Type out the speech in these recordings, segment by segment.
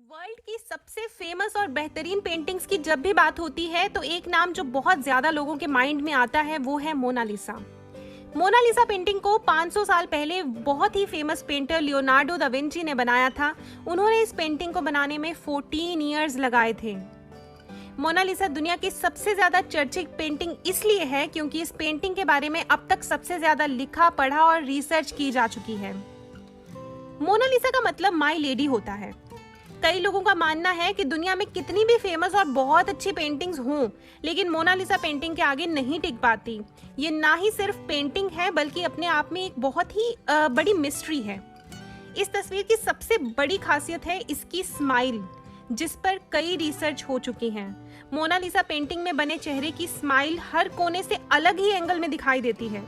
World की सबसे famous और बेहतरीन पेंटिंग्स की जब भी बात होती है तो एक नाम जो बहुत ज्यादा लोगों के माइंड में आता है वो है मोनालिसा। मोनालिसा पेंटिंग को 500 साल पहले बहुत ही famous painter Leonardo da Vinci ने बनाया था। उन्होंने इस पेंटिंग को बनाने में 14 इयर्स लगाए थे। मोनालिसा दुनिया की सबसे ज्यादा चर्चित पेंटिंग इसलिए है क्योंकि इस पेंटिंग के बारे में अब तक सबसे ज्यादा लिखा, पढ़ा और रिसर्च की जा चुकी है। मोनालिसा का मतलब माई लेडी होता है। कई लोगों का मानना है कि दुनिया में कितनी भी फेमस और बहुत अच्छी पेंटिंग्स हों, लेकिन मोनालिसा पेंटिंग के आगे नहीं टिक पाती। ये ना ही सिर्फ पेंटिंग है बल्कि अपने आप में एक बहुत ही बड़ी मिस्ट्री है। इस तस्वीर की सबसे बड़ी खासियत है इसकी स्माइल, जिस पर कई रिसर्च हो चुकी हैं। मोनालिसा पेंटिंग में बने चेहरे की स्माइल हर कोने से अलग ही एंगल में दिखाई देती है।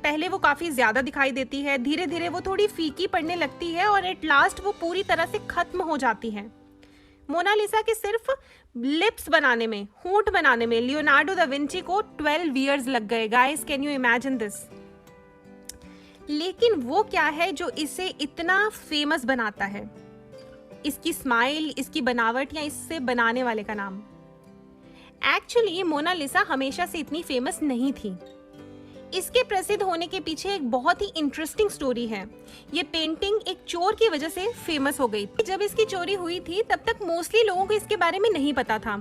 पहले वो काफी ज्यादा दिखाई देती है, धीरे धीरे वो थोड़ी फीकी पड़ने लगती है और एट लास्ट वो पूरी तरह से खत्म हो जाती है। मोनालिसा के सिर्फ लिप्स बनाने में, होंठ बनाने में लियोनार्डो दा विंची को 12 इयर्स लग गए। Guys, can you imagine this? लेकिन वो क्या है जो इसे इतना फेमस बनाता है? इसकी स्माइल, इसकी बनावट या इससे बनाने वाले का नाम? एक्चुअली मोनालिसा हमेशा से इतनी फेमस नहीं थी। इसके प्रसिद्ध होने के पीछे एक बहुत ही इंटरेस्टिंग स्टोरी है। ये पेंटिंग एक चोर की वजह से फेमस हो गई। जब इसकी चोरी हुई थी तब तक मोस्टली लोगों को इसके बारे में नहीं पता था,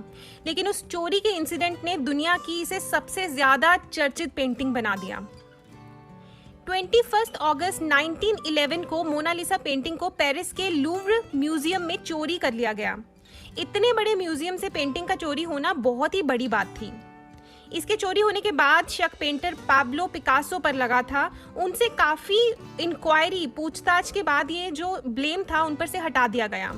लेकिन उस चोरी के इंसिडेंट ने दुनिया की इसे सबसे ज्यादा चर्चित पेंटिंग बना दिया। 21 अगस्त 1911 को मोनालिसा पेंटिंग को पेरिस के लूव्र म्यूजियम में चोरी कर लिया गया। इतने बड़े म्यूजियम से पेंटिंग का चोरी होना बहुत ही बड़ी बात थी। इसके चोरी होने के बाद शक पेंटर पाब्लो पिकासो पर लगा था। उनसे काफी इंक्वायरी, पूछताछ के बाद ये जो ब्लेम था उन पर से हटा दिया गया।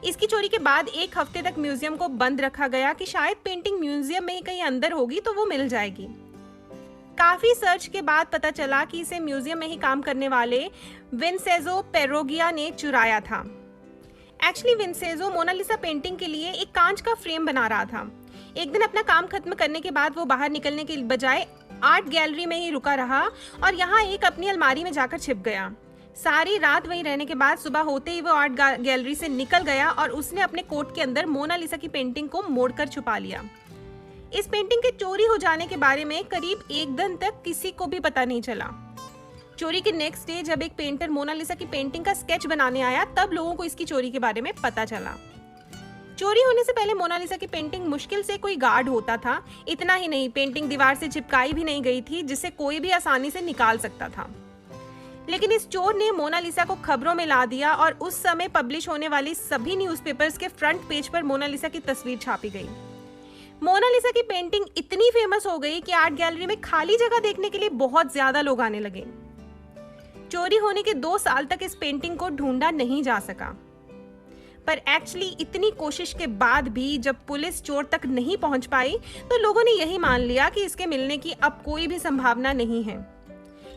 इसकी चोरी के बाद एक हफ्ते तक म्यूजियम को बंद रखा गया कि शायद पेंटिंग म्यूजियम में ही कहीं अंदर होगी तो वो मिल जाएगी। काफी सर्च के बाद पता चला कि इसे म्यूजियम में ही काम करने वाले विंसेंजो पेरोगिया ने चुराया था। एक्चुअली विंसेंजो मोनालिसा पेंटिंग के लिए एक कांच का फ्रेम बना रहा था। एक दिन अपना काम खत्म करने के बाद वो बाहर निकलने के बजाय आर्ट गैलरी में ही रुका रहा और यहाँ एक अपनी अलमारी में जाकर छिप गया। सारी रात वहीं रहने के बाद सुबह होते ही वो आर्ट गैलरी से निकल गया और उसने अपने कोट के अंदर मोनालिसा की पेंटिंग को मोड़कर छुपा लिया। इस पेंटिंग के चोरी हो जाने के बारे में करीब एक दिन तक किसी को भी पता नहीं चला। चोरी के नेक्स्ट डे जब एक पेंटर मोनालिसा की पेंटिंग का स्केच बनाने आया तब लोगों को इसकी चोरी के बारे में पता चला। चोरी होने से पहले मोनालिसा की पेंटिंग मुश्किल से कोई गार्ड होता था। इतना ही नहीं, पेंटिंग दीवार से चिपकाई भी नहीं गई थी जिसे कोई भी आसानी से निकाल सकता था। लेकिन इस चोर ने मोनालिसा को खबरों में ला दिया और उस समय पब्लिश होने वाली सभी न्यूज़पेपर्स के फ्रंट पेज पर मोनालिसा की तस्वीर छापी गई। मोनालिसा की पेंटिंग इतनी फेमस हो गई कि आर्ट गैलरी में खाली जगह देखने के लिए बहुत ज्यादा लोग आने लगे। चोरी होने के 2 साल तक इस पेंटिंग को ढूंढा नहीं जा सका, पर एक्चुअली इतनी कोशिश के बाद भी जब पुलिस चोर तक नहीं पहुंच पाई तो लोगों ने यही मान लिया कि इसके मिलने की अब कोई भी संभावना नहीं है।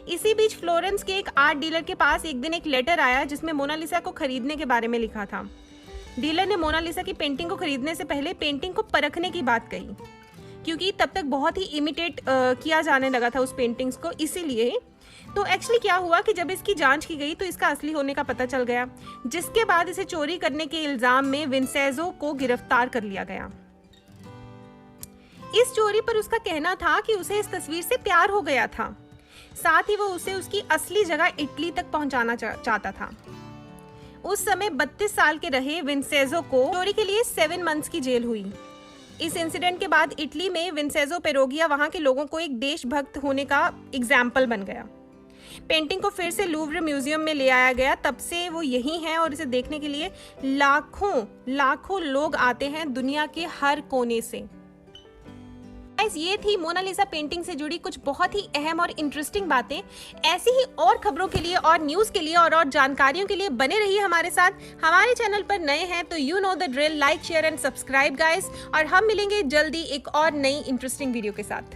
इसी बीच फ्लोरेंस के एक आर्ट डीलर के पास एक दिन एक लेटर आया जिसमें मोनालिसा को खरीदने के बारे में लिखा था। डीलर ने मोनालिसा की पेंटिंग को खरीदने से पहले पेंटिंग को परखने की बात कही, क्योंकि तब तक बहुत ही इमिटेट किया जाने लगा था उस पेंटिंग्स को, इसीलिए। तो एक्चुअली क्या हुआ कि जब इसकी जांच की गई तो इसका असली होने का पता चल गया, जिसके बाद इसे चोरी करने के इल्जाम में विंसेंजो को गिरफ्तार कर लिया गया। इस चोरी पर उसका कहना था कि उसे इस तस्वीर से प्यार हो गया था, साथ ही वो उसे उसकी असली जगह इटली तक पहुंचाना चाहता था। उस समय 32 साल के रहे विंसेंजो को चोरी के लिए 7 मंथ्स की जेल हुई। इस इंसिडेंट के बाद इटली में विंसेंजो पेरोगिया वहां के लोगों को एक देशभक्त होने का एग्जाम्पल बन गया। पेंटिंग को फिर से लूव्र म्यूजियम में ले आया गया, तब से वो यही है और इसे देखने के लिए लाखों लोग आते हैं दुनिया के हर कोने से। ये थी मोनालिसा पेंटिंग से जुड़ी कुछ बहुत ही अहम और इंटरेस्टिंग बातें। ऐसी ही और खबरों के लिए और न्यूज़ के लिए और जानकारियों के लिए बने रहिए हमारे साथ। हमारे चैनल पर नए हैं तो you know the drill, like, share and subscribe guys, और हम मिलेंगे जल्दी एक और नई इंटरेस्टिंग वीडियो के साथ।